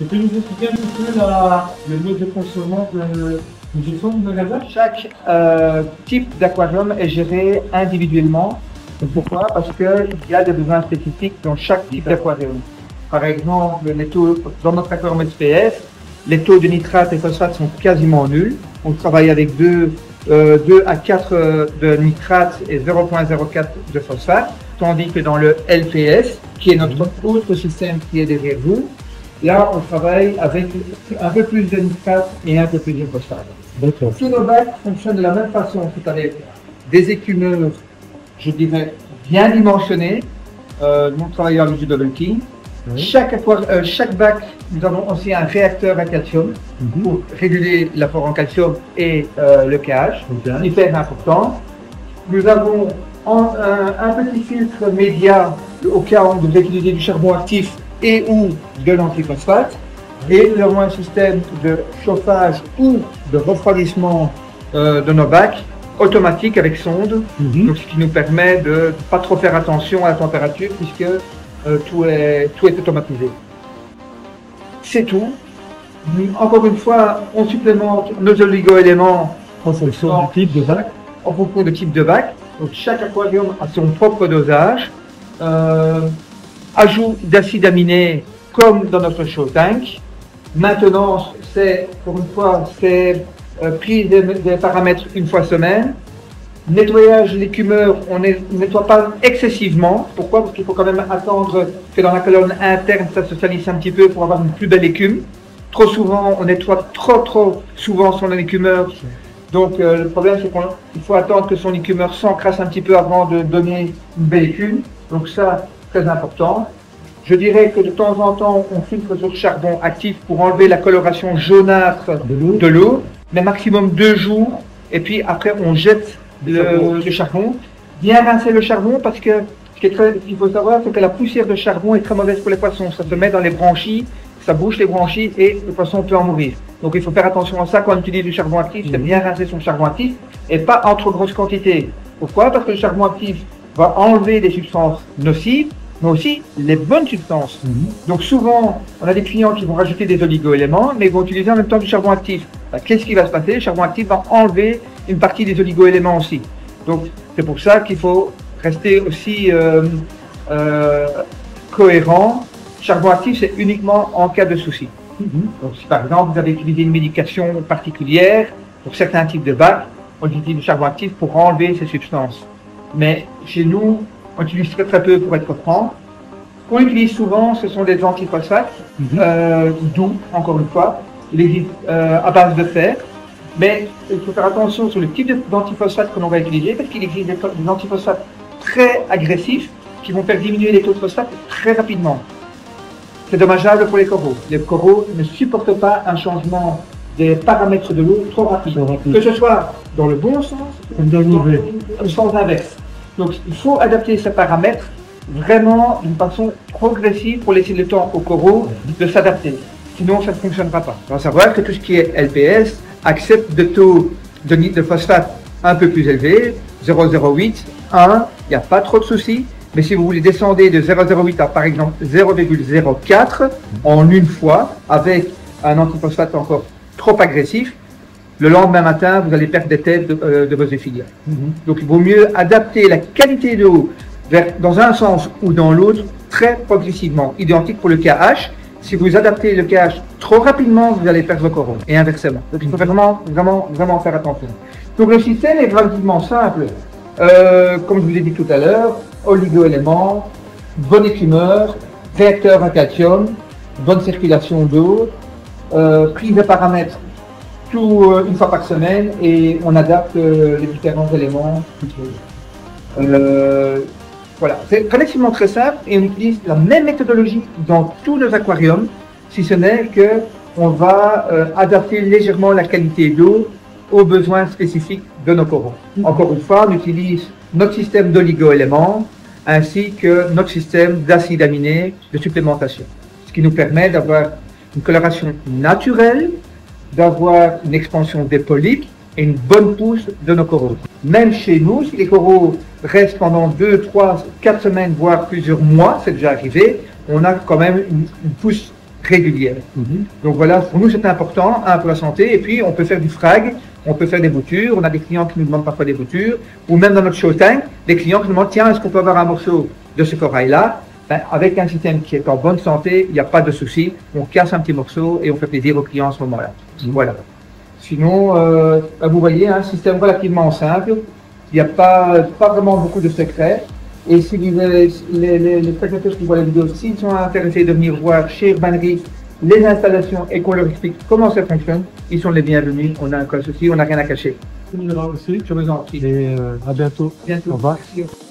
Tu peux nous expliquer un petit peu le mode de fonctionnement de gestion du magasin? Chaque type d'aquarium est géré individuellement. Pourquoi? Parce qu'il y a des besoins spécifiques dans chaque type d'aquarium. Par exemple, les taux, dans notre aquarium SPS, les taux de nitrate et phosphate sont quasiment nuls. On travaille avec 2 à 4 de nitrate et 0,04 de phosphate. Tandis que dans le LPS, qui est notre autre système qui est derrière vous, là, on travaille avec un peu plus de nitrate et un peu plus de phosphate. Tous nos bacs fonctionnent de la même façon, c'est avec des écumeurs, je dirais, bien dimensionnés. Nous travaillons avec du double king. Chaque bac, nous avons aussi un réacteur à calcium pour réguler l'apport en calcium et le pH, hyper important. Nous avons un petit filtre média au cas où on devrait utiliser du charbon actif et ou de l'antiphosphate. Et nous avons un système de chauffage ou de refroidissement de nos bacs automatique avec sonde, donc ce qui nous permet de ne pas trop faire attention à la température puisque tout est automatisé. C'est tout. Encore une fois, on supplémente nos oligo-éléments En fonction du type de bac. en fonction du type de bac. Donc chaque aquarium a son propre dosage. Ajout d'acide aminé comme dans notre show tank. Maintenance, c'est pour une fois, c'est prise des paramètres une fois semaine. Nettoyage de l'écumeur, on ne nettoie pas excessivement. Pourquoi? Parce qu'il faut quand même attendre que dans la colonne interne, ça se salisse un petit peu pour avoir une plus belle écume. Trop souvent, on nettoie trop souvent son écumeur. Donc le problème, c'est qu'il faut attendre que son écumeur s'encrasse un petit peu avant de donner une belle écume. Donc ça, très important. Je dirais que de temps en temps, on filtre sur charbon actif pour enlever la coloration jaunâtre de l'eau, mais maximum 2 jours. Et puis après, on jette le charbon. Bien rincer le charbon parce que ce qu'il faut savoir, c'est que la poussière de charbon est très mauvaise pour les poissons. Ça se met dans les branchies, ça bouche les branchies et le poisson peut en mourir. Donc il faut faire attention à ça quand on utilise du charbon actif, c'est bien rincer son charbon actif et pas en trop grosse quantité. Pourquoi? Parce que le charbon actif va enlever des substances nocives, mais aussi les bonnes substances. Donc souvent, on a des clients qui vont rajouter des oligo-éléments, mais ils vont utiliser en même temps du charbon actif. Qu'est-ce qui va se passer? Le charbon actif va enlever une partie des oligo-éléments aussi. Donc c'est pour ça qu'il faut rester aussi cohérent. Charbon actif, c'est uniquement en cas de souci. Donc si par exemple vous avez utilisé une médication particulière pour certains types de bacs, on utilise du charbon actif pour enlever ces substances. Mais chez nous, on utilise très peu pour être franc. Ce qu'on utilise souvent, ce sont des antiphosphates, doux, encore une fois. Il existe à base de fer. Mais il faut faire attention sur le type d'antiphosphate que l'on va utiliser parce qu'il existe des antiphosphates très agressifs qui vont faire diminuer les taux de phosphate très rapidement. C'est dommageable pour les coraux. Les coraux ne supportent pas un changement des paramètres de l'eau trop rapide. Que ce soit dans le bon sens ou dans le sens inverse. Donc il faut adapter ces paramètres vraiment d'une façon progressive pour laisser le temps aux coraux de s'adapter. Sinon ça ne fonctionnera pas. Il faut savoir que tout ce qui est LPS accepte des taux de phosphate un peu plus élevés, 0,08, 1, il n'y a pas trop de soucis. Mais si vous voulez descendre de 0,08 à par exemple 0,04 en une fois avec un antiphosphate encore trop agressif, le lendemain matin, vous allez perdre des têtes de vos effiliés. Donc il vaut mieux adapter la qualité d'eau dans un sens ou dans l'autre très progressivement. Identique pour le KH. Si vous adaptez le KH trop rapidement, vous allez perdre vos coraux et inversement. Donc il faut vraiment faire attention. Donc le système est relativement simple. Comme je vous l'ai dit tout à l'heure, oligo-éléments, bon écumeur, réacteur à calcium, bonne circulation d'eau, prise de paramètres une fois par semaine et on adapte les différents éléments. Voilà, c'est relativement très simple et on utilise la même méthodologie dans tous nos aquariums, si ce n'est qu'on va adapter légèrement la qualité d'eau aux besoins spécifiques de nos coraux. Encore une fois, on utilise notre système d'oligo-éléments ainsi que notre système d'acide aminé de supplémentation. Ce qui nous permet d'avoir une coloration naturelle, d'avoir une expansion des polypes et une bonne pousse de nos coraux. Même chez nous, si les coraux restent pendant 2, 3, 4 semaines, voire plusieurs mois, c'est déjà arrivé, on a quand même une pousse régulière. Donc voilà, pour nous c'est important, pour la santé, et puis on peut faire du frag, on peut faire des boutures, on a des clients qui nous demandent parfois des boutures, ou même dans notre show tank, des clients qui nous demandent, tiens, est-ce qu'on peut avoir un morceau de ce corail-là? Ben, avec un système qui est en bonne santé, il n'y a pas de souci, on casse un petit morceau et on fait plaisir aux clients à ce moment-là. Voilà. Sinon, vous voyez, un système relativement simple, il n'y a pas vraiment beaucoup de secrets. Et si les spectateurs qui voient la vidéo, s'ils sont intéressés de venir voir chez Urbanerie les installations et qu'on leur explique comment ça fonctionne, ils sont les bienvenus. On n'a aucun souci, on n'a rien à cacher. Je vous en prie. Je vous en prie. Et à bientôt. Bientôt. Au revoir. Merci.